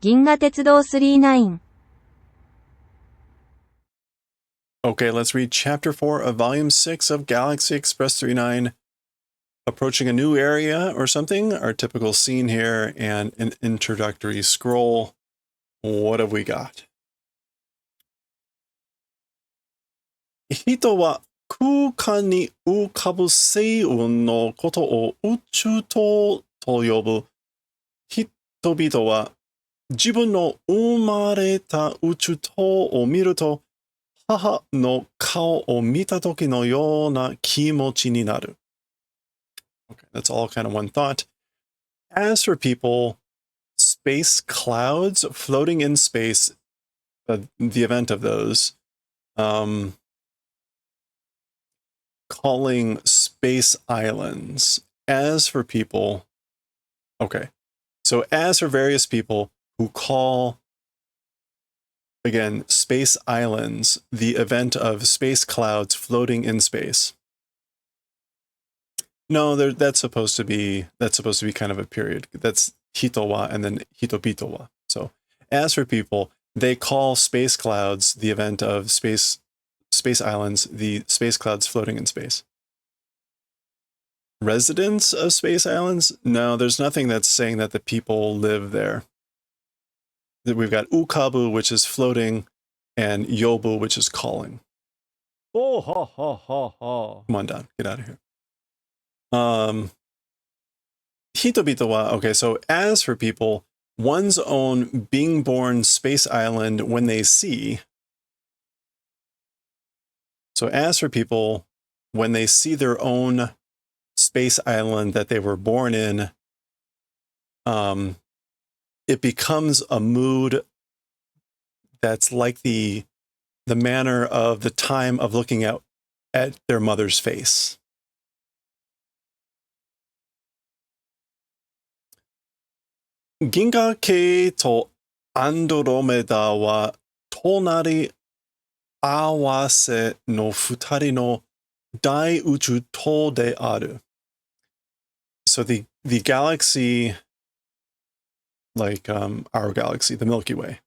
銀河鉄道39 Okay, let's read Chapter 4 of Volume 6 of Galaxy Express 39. Approaching a new area or something, our typical scene here, and an introductory scroll. What have we got? 人は空間に浮かぶ星雲のことを宇宙塔と呼ぶ。人々は自分の生まれた宇宙塔を見ると、母の顔を見た時のような気持ちになる。Okay, that's all kind of one thought. As for people, space clouds floating in space, the event of those, calling space islands. As for people, okay, so as for various people who call, again, space islands, the event of space clouds floating in space. No, that's supposed to be kind of a period. That's hitowa and then hitobito wa. So as for people, they call space clouds the event of space islands, the space clouds floating in space. Residents of space islands? No, there's nothing that's saying that the people live there. We've got ukabu, which is floating, and yobu, which is calling. Oh, ha, ha, ha, ha. Come on, Don, get out of here. Hitobito wa, okay, so as for people, one's own being born space island when they see. So as for people, when they see their own space island that they were born in, it becomes a mood that's like the manner of the time of looking at their mother's face. Ginga Kei to Andromeda wa tonari awase no futari no dai uchu to de aru. So the galaxy, like our galaxy, the Milky Way.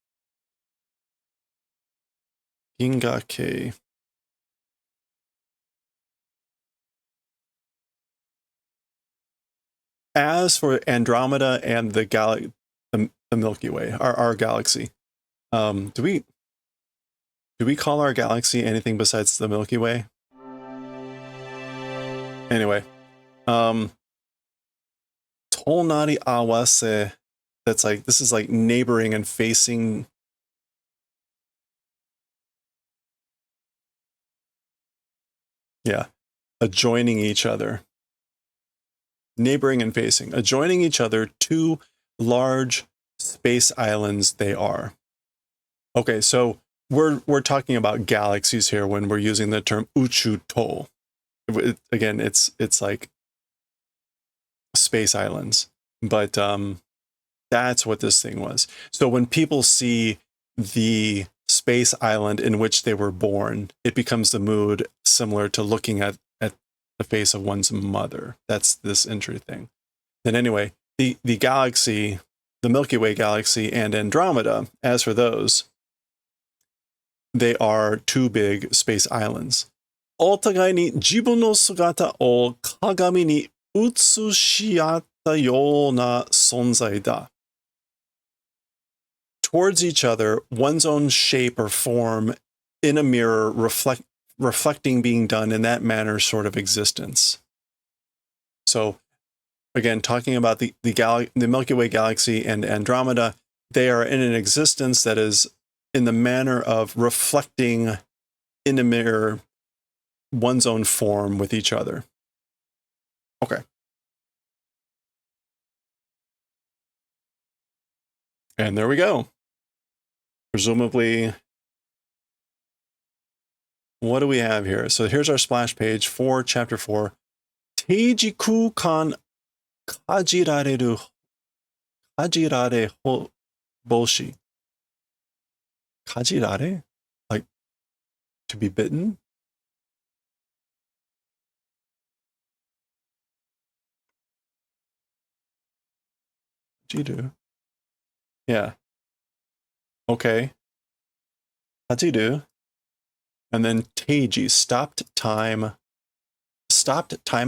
Ginga Kei. As for Andromeda and the Milky Way, our galaxy, do we call our galaxy anything besides the Milky Way? Anyway, Tonari awase, that's like, this is like neighboring and facing. Yeah, adjoining each other. Neighboring and facing, adjoining each other, two large space islands they are. Okay, so we're talking about galaxies here when we're using the term uchu to. Again, it's like space islands, but that's what this thing was. So when people see the space island in which they were born, it becomes the mood similar to looking at the face of one's mother. That's this entry thing. Then anyway, the galaxy, the Milky Way galaxy and Andromeda, as for those, they are two big space islands. お互いに自分の姿を鏡に映し合ったような存在だ. Towards each other, one's own shape or form in a mirror, reflecting being done in that manner sort of existence. So again, talking about the Milky Way galaxy and Andromeda, they are in an existence that is in the manner of reflecting in a mirror one's own form with each other. Okay. And there we go. Presumably, what do we have here? So here's our splash page for chapter 4. Teiji kukan kajirare boshi. Kajirare? Like to be bitten? Jiru. Yeah. Okay. Hachiru. And then Teiji, stopped time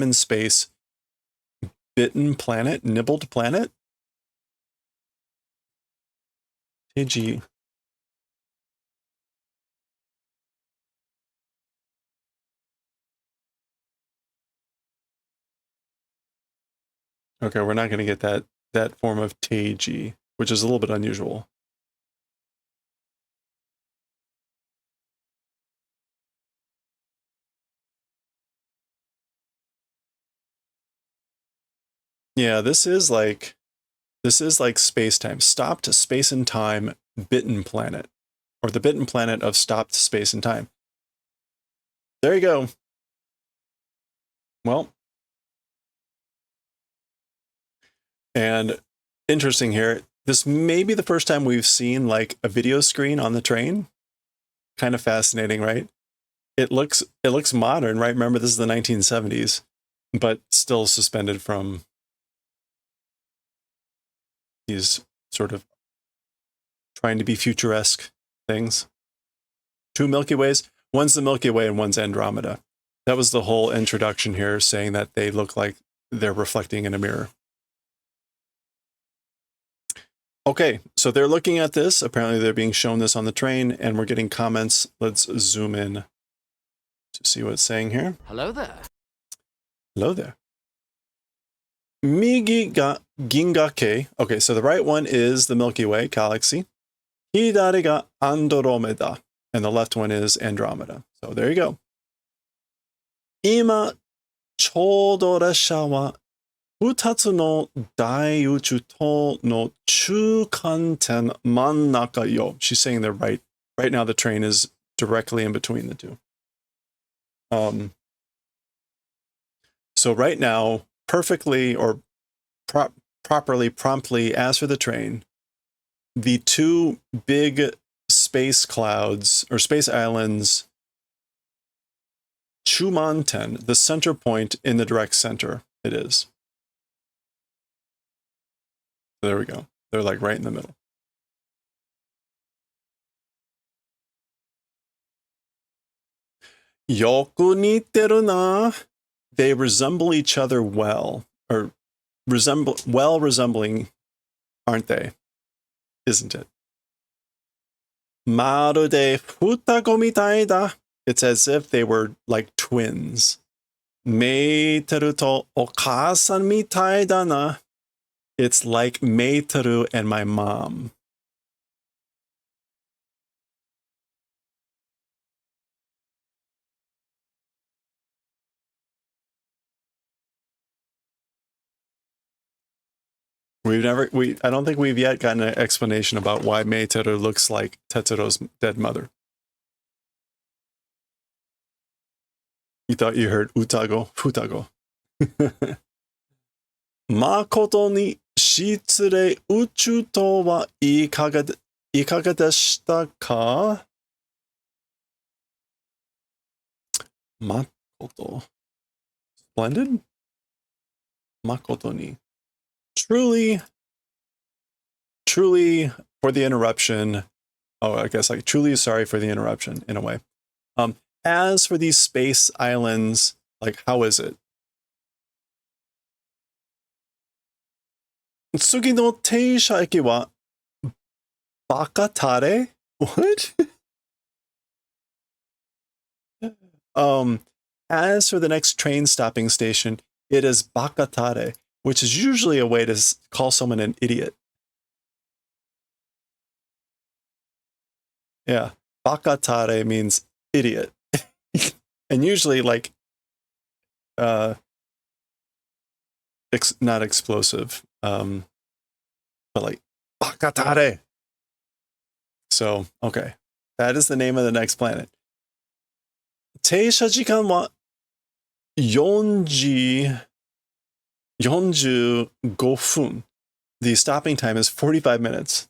and space, bitten planet, nibbled planet. Teiji. Okay, we're not going to get that form of Teiji, which is a little bit unusual. Yeah, this is like space-time. Stopped space and time, bitten planet. Or the bitten planet of stopped space and time. There you go. Well, and interesting here, this may be the first time we've seen like a video screen on the train. Kind of fascinating, right? It looks modern, right? Remember, this is the 1970s, but still suspended from these sort of trying to be futuresque things. Two Milky Ways. One's the Milky Way and one's Andromeda. That was the whole introduction here, saying that they look like they're reflecting in a mirror. Okay, so they're looking at this. Apparently they're being shown this on the train, and we're getting comments. Let's zoom in to see what it's saying here. Hello there. Hello there. Migi ga ginga kei. Okay, so the right one is the Milky Way galaxy. Hidari ga Andromeda. And the left one is Andromeda. So there you go. Ima chodo resha wa 2つの大宇宙との中間点真ん中よ. She's saying they're right now the train is directly in between the two. So right now, perfectly or properly, promptly, as for the train, the two big space clouds or space islands, Chumanten, the center point in the direct center, it is. There we go. They're like right in the middle. Yoku niteru na. They resemble each other well, or resembling, aren't they? Isn't it? Marude futago mitai da. It's as if they were like twins. Meiteru to okasan mitai da na. It's like Meiteru and my mom. I don't think we've yet gotten an explanation about why Meiteru looks like Tetsuro's dead mother. You thought you heard Utago, Futago. Makoto ni shitsure uchu to wa ikaga deshita ka? Makoto. Splendid? Makoto ni. Truly for the interruption. Oh, I guess like truly sorry for the interruption in a way. As for these space islands, like how is it? Tsugi no teisha eki wa bakatare? What? As for the next train stopping station, it is bakatare, which is usually a way to call someone an idiot. Yeah, bakatare means idiot. And usually like not explosive, but like bakatare. So, okay. That is the name of the next planet. Teisha jikan wa 45 分. The stopping time is 45 minutes.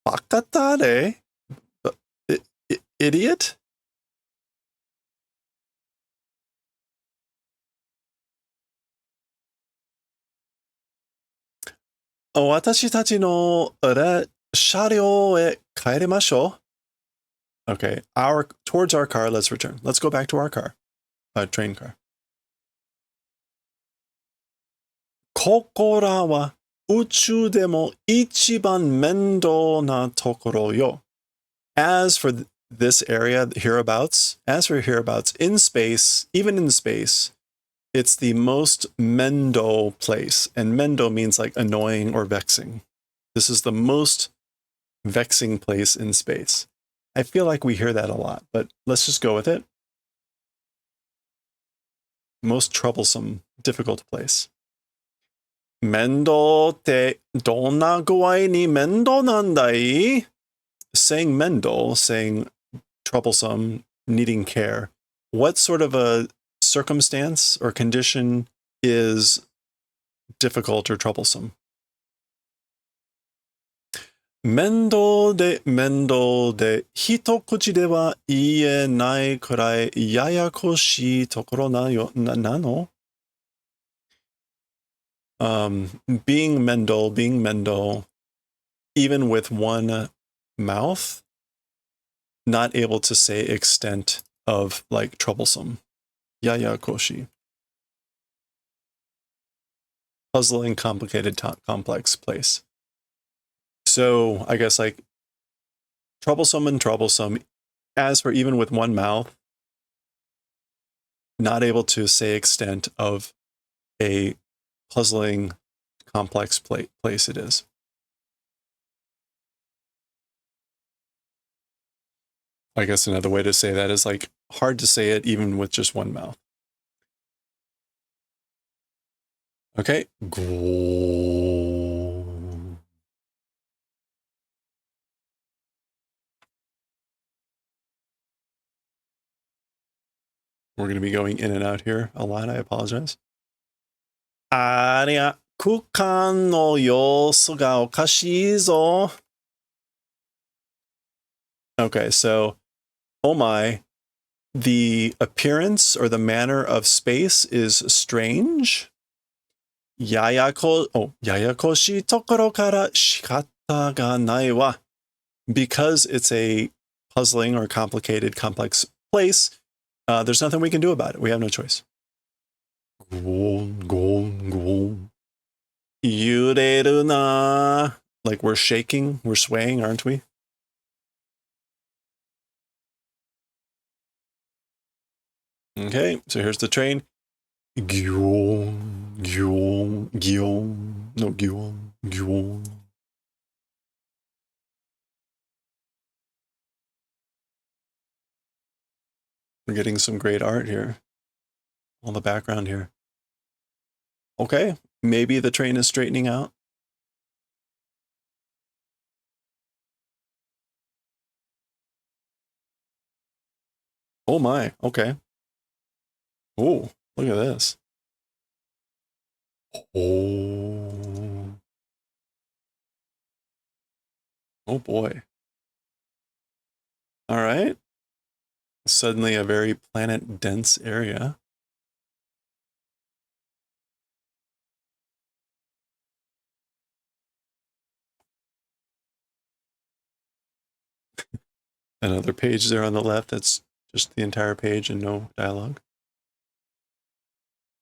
Bakatare? Idiot? 私たちの車両へ帰りましょう. Okay, towards our car, let's return. Let's go back to our car. Train car. ここらは宇宙でも一番面倒なところよ. As for this area, hereabouts, in space, even in space, it's the most mendo place. And mendo means like annoying or vexing. This is the most vexing place in space. I feel like we hear that a lot, but let's just go with it. Most troublesome, difficult place. 面倒ってどんな具合に面倒なんだい? Saying mendel, saying troublesome, needing care. What sort of a circumstance or condition is difficult or troublesome? 面倒で一口では言えないくらいややこしいところなの? Being Mendel, even with one mouth, not able to say extent of like troublesome. Yayakoshi. Puzzling, complicated, complex place. So I guess like troublesome and troublesome. As for even with one mouth, not able to say extent of a puzzling, complex place it is. I guess another way to say that is like hard to say it even with just one mouth. Okay. We're going to be going in and out here a lot. I apologize. ありゃ、区間の様子がおかしいぞ. Okay, so, oh my, the appearance or the manner of space is strange. ややこしいところから仕方がないわ. Because it's a puzzling or complicated, complex place, there's nothing we can do about it. We have no choice. 揺れるな. Like we're shaking, we're swaying, aren't we? Okay, so here's the train. We're getting some great art here. All the background here. Okay, maybe the train is straightening out. Oh my, okay. Oh, look at this. Oh. Oh boy. All right. Suddenly a very planet dense area. Another page there on the left. That's just the entire page and no dialogue.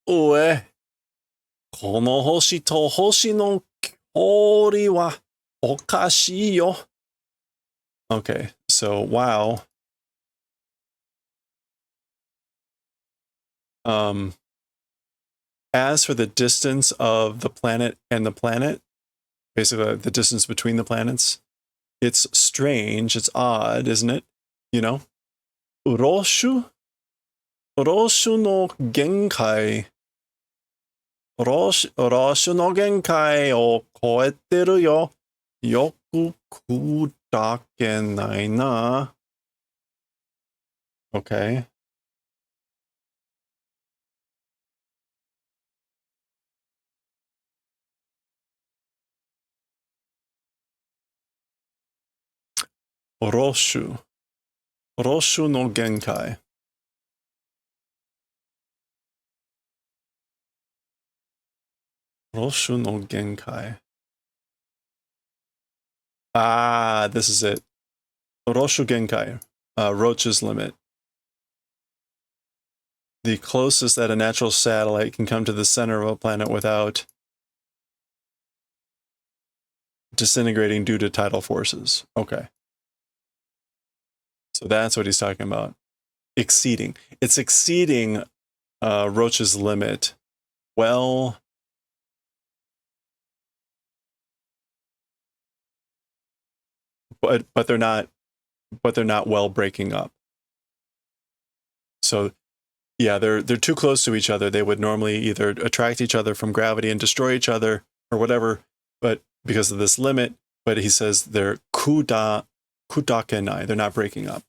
おえ、この星と星の距離はおかしいよ. Okay, so wow. As for the distance of the planet and the planet, basically the distance between the planets, it's strange, it's odd, isn't it? You know? ロシュの限界。ロシュの限界を超えてるよ。よく砕けないな。Okay. ロシュの限界。ロシュの限界。Ah, this is it. Roshu Genkai, Roach's limit. The closest that a natural satellite can come to the center of a planet without disintegrating due to tidal forces. Okay. So that's what he's talking about. Exceeding. It's exceeding Roach's limit. Well, but they're not well breaking up. So yeah, they're too close to each other. They would normally either attract each other from gravity and destroy each other or whatever, but because of this limit, but he says they're kudakenai, they're not breaking up.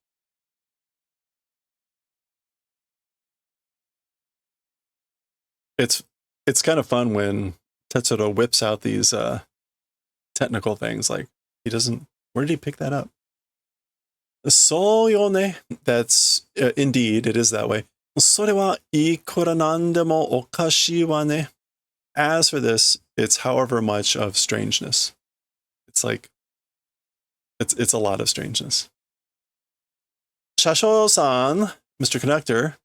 It's kind of fun when Tetsuro whips out these technical things. Like he doesn't. Where did he pick that up? So yone. That's indeed it is that way. それはいくらなんでもおかしいわね. As for this, it's however much of strangeness. It's like it's a lot of strangeness. Shasho-san, Mr. Conductor.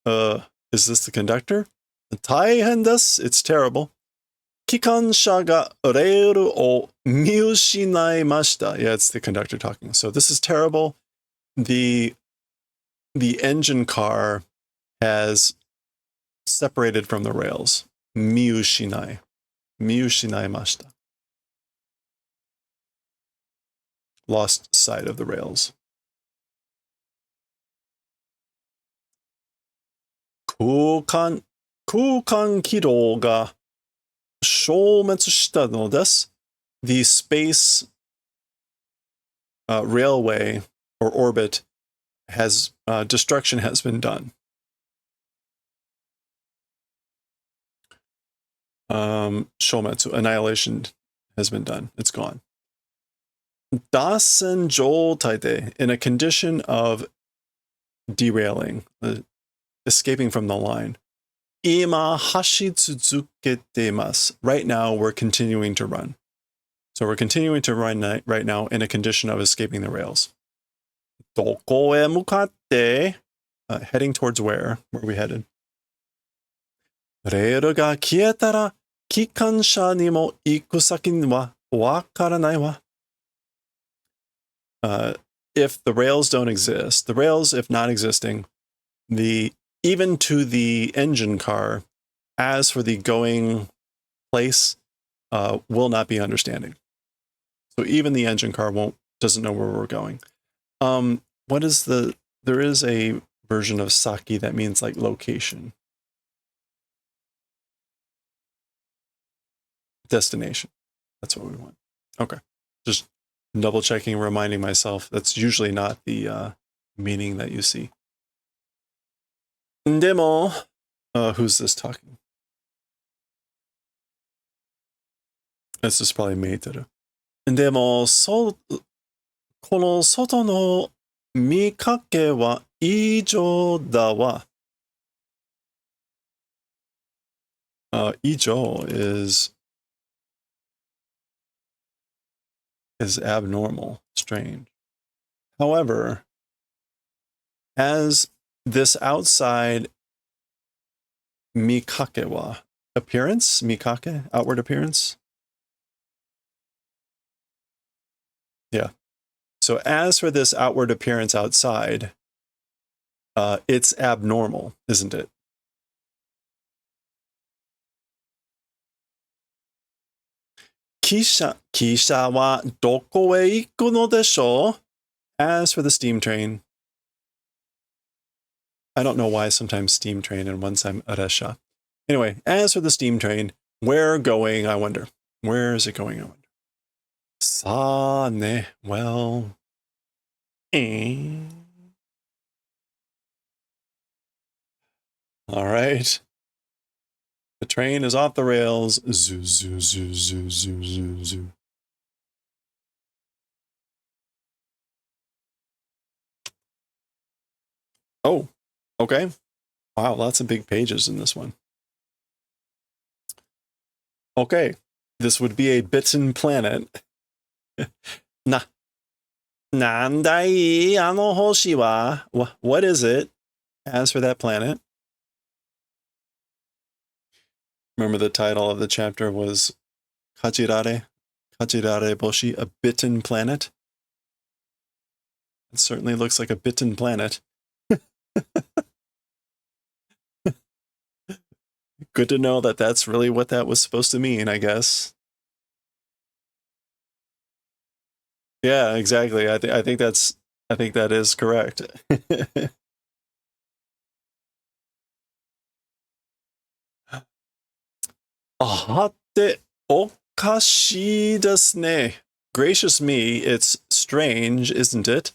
Is this the conductor? 大変です. It's terrible. 機関車がレールを見失いました. Yeah, it's the conductor talking. So this is terrible. The engine car has separated from the rails. 見失いました. Lost sight of the rails. 空間軌道が消滅したのです. The space railway or orbit has destruction has been done. Shometsu, annihilation has been done. It's gone. Dasen jotai de, in a condition of derailing, escaping from the line. Ima hashitsuzuketemasu. Right now, we're continuing to run. So we're continuing to run right now in a condition of escaping the rails. Doko e mukatte, heading towards where? Where are we headed? Reiru ga kietara kikansha ni mo iku saki wa wakaranai wa. If the rails don't exist, the rails, if not existing, even to the engine car, as for the going place, will not be understanding. So even the engine car doesn't know where we're going. There is a version of saki that means like location. Destination. That's what we want. Okay. Just double checking, reminding myself that's usually not the meaning that you see. Demo, who's this talking? This is probably Meiteru. Demo, この外の見かけは異常だわ. 異常 is abnormal, strange. However, as this outside mikake wa, appearance, mikake, outward appearance. Yeah. So as for this outward appearance outside, it's abnormal, isn't it? Kisha wa doko e iku no desho? As for the steam train, I don't know why sometimes steam train and one time aresha. Anyway, as for the steam train, where going, I wonder. Where is it going, I wonder? Sa ne, well, all right. The train is off the rails. Zoo, zoo, zoo, zoo, zoo, zoo, zoo. Oh, okay. Wow, lots of big pages in this one. Okay. this would be a bitten planet. Na, Nandai ano hoshi wa? What is it? As for that planet. Remember the title of the chapter was Kajirare Boshi, a bitten planet. It certainly looks like a bitten planet. Good to know that that's really what that was supposed to mean, I guess. Yeah, exactly. I think that is correct. あっておかしいですね. Gracious me, it's strange, isn't it?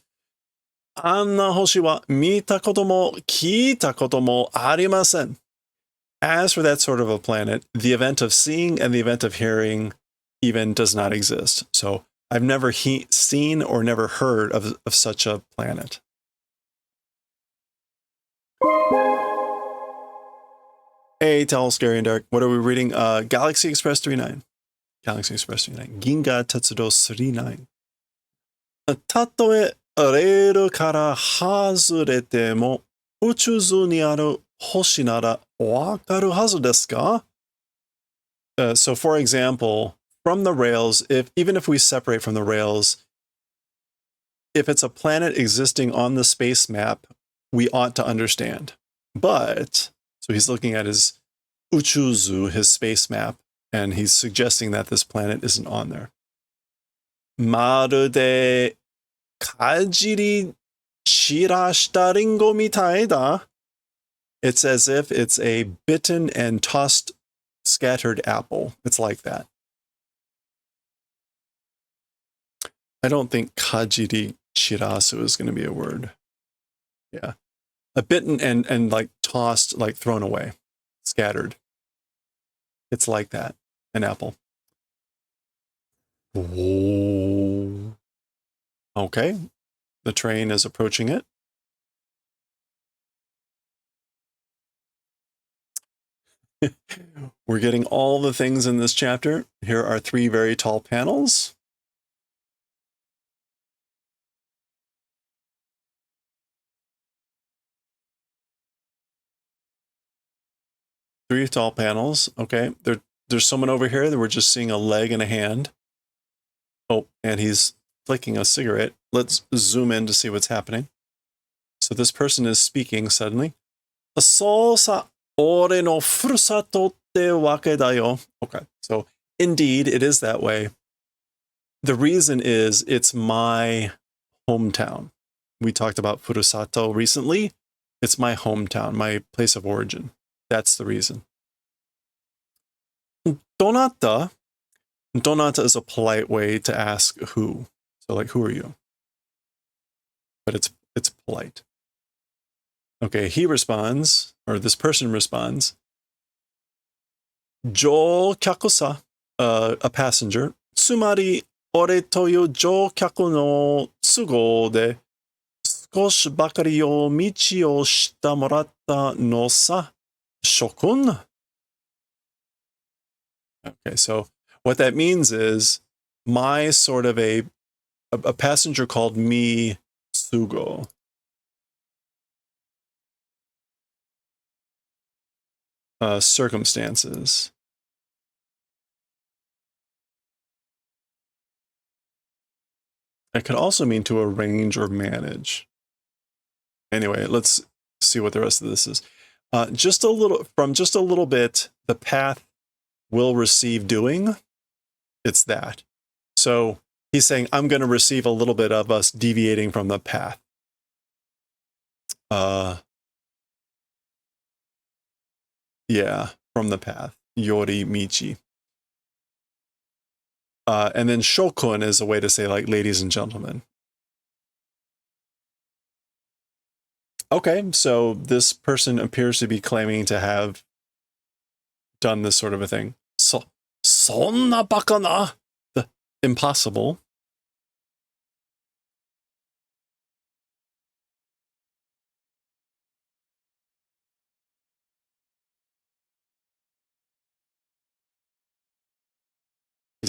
あんな星は見たことも聞いたこともありません. As for that sort of a planet, the event of seeing and the event of hearing even does not exist. So I've never seen or never heard of such a planet. Hey, Tell Scary and Dark. What are we reading? Galaxy Express 39. Galaxy Express 39. Ginga Tetsudo 39. たとえレールから外れても宇宙図にある星ならわかるはずですか? So for example, from the rails, even if we separate from the rails, if it's a planet existing on the space map, we ought to understand. But, so he's looking at his uchuzu, his space map, and he's suggesting that this planet isn't on there. まるでかじり散らしたリンゴみたいだ. It's as if it's a bitten and tossed scattered apple. It's like that. I don't think kajiri chirasu is going to be a word. Yeah. A bitten and like tossed, like thrown away, scattered. It's like that, an apple. Whoa. Okay. The train is approaching it. We're getting all the things in this chapter. Here are 3 very tall panels. Three tall panels. Okay. There's someone over here that we're just seeing a leg and a hand. Oh, and he's flicking a cigarette. Let's zoom in to see what's happening. So this person is speaking suddenly. そうさ、俺のふるさとってわけだよ. Okay. So indeed, it is that way. The reason is it's my hometown. We talked about furusato recently. It's my hometown, my place of origin. That's the reason. Donata. Donata is a polite way to ask who. So like, who are you? But it's polite. Okay, he responds, or this person responds. Jo kyaku-sa, a passenger. Tsumari, ore toyu jo kyaku no tsugo de skoshi bakari o michi o shita moratta no sa, shokun. Okay, so what that means is my sort of a passenger called me Tsugo. Circumstances. It could also mean to arrange or manage. Anyway, let's see what the rest of this is. Just a little bit, the path will receive doing. It's that. So he's saying, I'm going to receive a little bit of us deviating from the path. Yeah, from the path. Yori Michi. And then shokun is a way to say like ladies and gentlemen. Okay, so this person appears to be claiming to have done this sort of a thing. Sonna baka na? The impossible.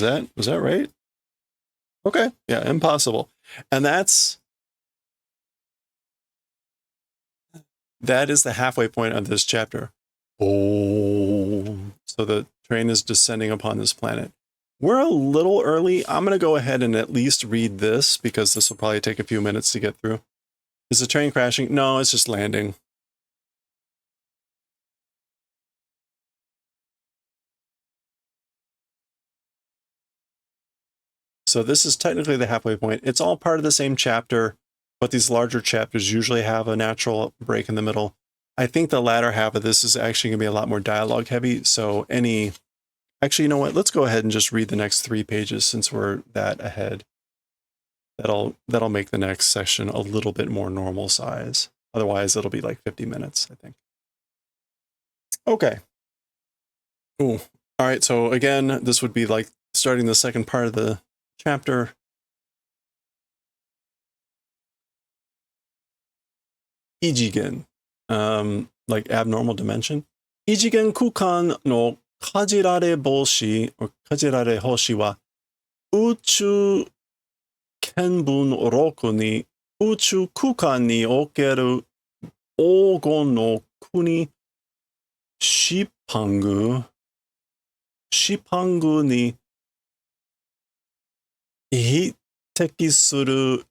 Was that right? Okay. Yeah, impossible. And that is the halfway point of this chapter. Oh, so the train is descending upon this planet. We're a little early. I'm going to go ahead and at least read this because this will probably take a few minutes to get through. Is the train crashing? No, it's just landing. So this is technically the halfway point. It's all part of the same chapter, but these larger chapters usually have a natural break in the middle. I think the latter half of this is actually going to be a lot more dialogue heavy. So actually, you know what? Let's go ahead and just read the next 3 pages since we're that ahead. That'll make the next session a little bit more normal size. Otherwise, it'll be like 50 minutes, I think. Okay. Cool. All right. So again, this would be like starting the second part of the chapter. Ijigen, like abnormal dimension. Ijigen kukan no kajirare boshi or kajirare hoshi wa uchu kenbun roku ni uchu kukan ni okeru ogon no kuni shipangu ni hitekisuru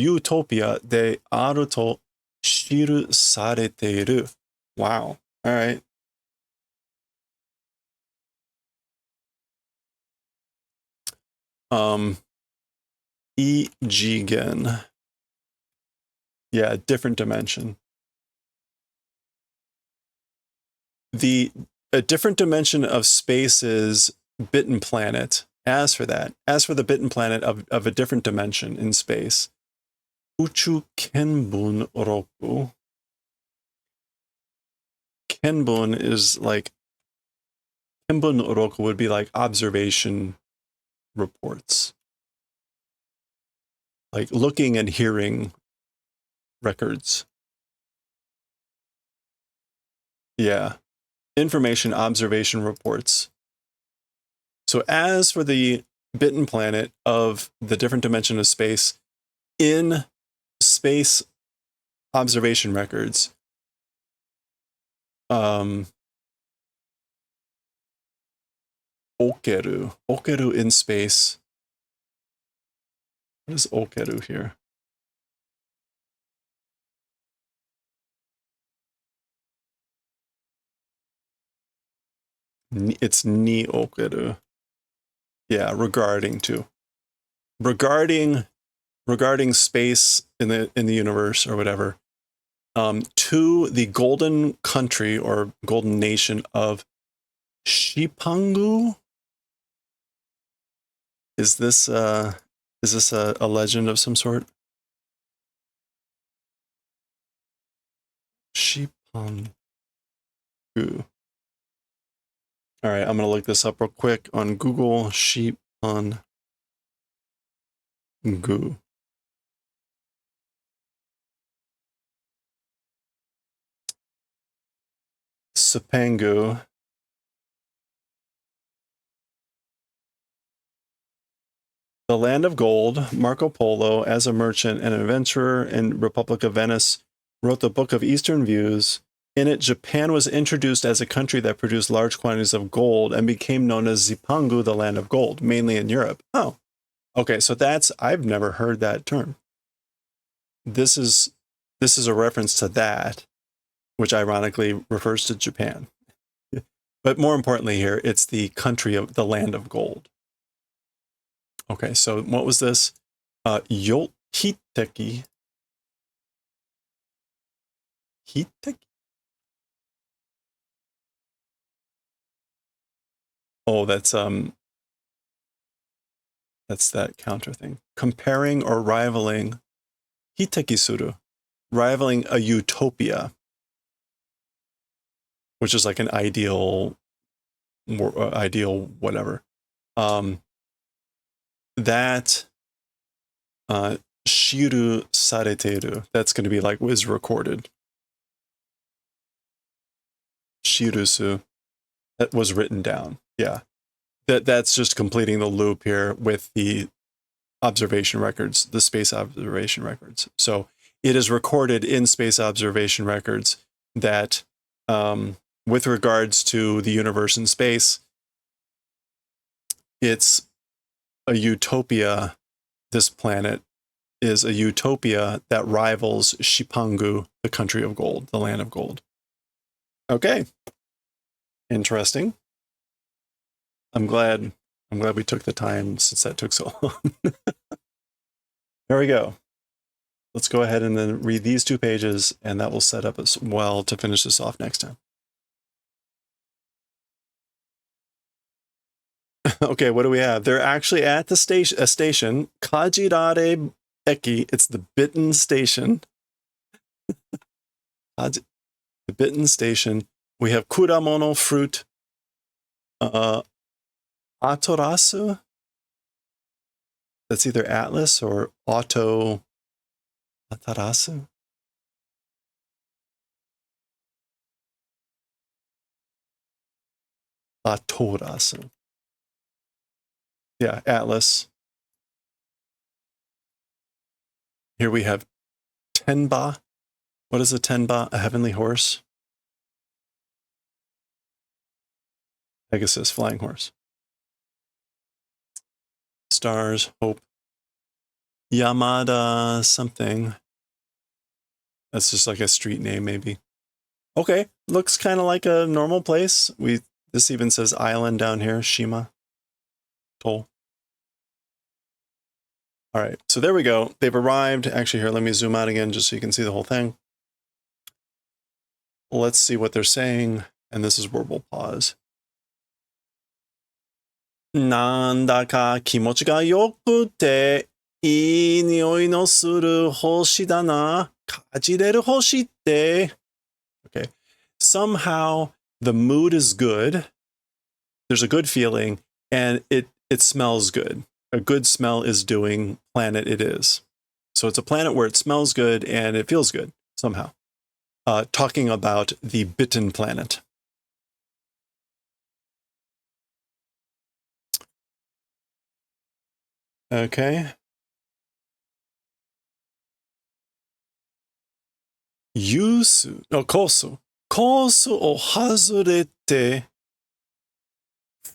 utopia de aru to shiru sareteiru. Wow. All right. Ijigen. Yeah, different dimension. A different dimension of space is Bitten Planet. As for the Bitten Planet of a different dimension in space, Uchu Kenbun Roku. Kenbun is like, Kenbun Roku would be like observation reports. Like looking and hearing records. Yeah. Information observation reports. So as for the Bitten Planet of the different dimension of space, in space observation records, Okeru in space. What is Okeru here? It's ni Okeru. Yeah, regarding space in the universe or whatever, to the golden country or golden nation of Shipangu. Is this a legend of some sort? Shipangu. All right, I'm gonna look this up real quick on Google. Shipangu. Sipangu. The Land of Gold. Marco Polo, as a merchant and adventurer in Republic of Venice, wrote the Book of Eastern Views. In it, Japan was introduced as a country that produced large quantities of gold and became known as Zipangu, the Land of Gold, mainly in Europe. Oh, okay. So I've never heard that term. This is a reference to that, which ironically refers to Japan. But more importantly here, it's the country of the Land of Gold. Okay, so what was this? Hiteki. Hiteki? Oh, that's that counter thing. Comparing or rivaling. Hitekisuru. Rivaling a utopia. Which is like an ideal whatever. That shiru sareteru. That's going to be like was recorded. Shirusu. That was written down. Yeah. That's just completing the loop here with the observation records, the space observation records. So it is recorded in space observation records that with regards to the universe in space, it's a utopia. This planet is a utopia that rivals Shipangu, the country of gold, the land of gold. Okay. Interesting. I'm glad we took the time since that took so long. There we go. Let's go ahead and then read these 2 pages, and that will set up as well to finish this off next time. Okay, what do we have? They're actually at the station, a station, Kajirare Eki. It's the Bitten Station. The Bitten Station. We have Kuramono fruit. Atorasu. That's either Atlas or Auto Atarasu. Atorasu. Yeah, Atlas. Here we have Tenba. What is a Tenba? A heavenly horse? Pegasus, flying horse. Stars, hope. Yamada something. That's just like a street name, maybe. Okay, looks kind of like a normal place. This even says island down here, Shima. Toll. All right, so there we go. They've arrived. Actually, here, let me zoom out again just so you can see the whole thing. Let's see what they're saying. And this is where we'll pause. なんだか気持ちが良くていい匂いのする星だな。かじれる星って。Okay. Somehow the mood is good. There's a good feeling and it smells good. A good smell is doing planet it is. So it's a planet where it smells good and it feels good somehow. Talking about the Bitten planet. Okay. Kosuを外れて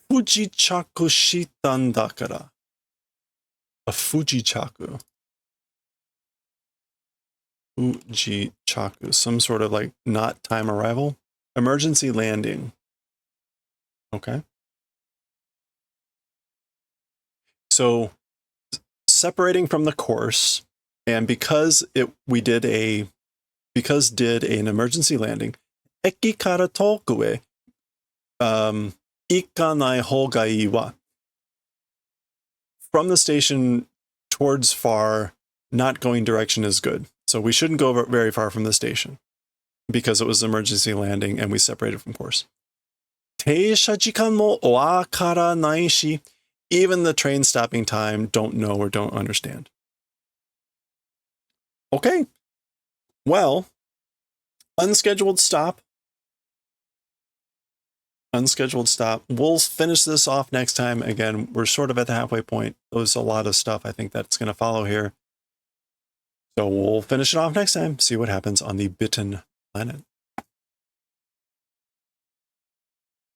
不時着したんだから。A 不時着. Fujichaku, some sort of like not time arrival. Emergency landing. Okay. So separating from the course, and because did an emergency landing, eki kara toku e ikanai houga ii wa. From the station towards far, not going direction is good. So we shouldn't go very far from the station because it was an emergency landing and we separated from course. Teisha jikan mo wakaranai shi. Even the train stopping time, don't know or don't understand. Okay. Well, unscheduled stop. Unscheduled stop. We'll finish this off next time. Again, we're sort of at the halfway point. There's a lot of stuff I think that's going to follow here. So we'll finish it off next time, see what happens on the Bitten planet.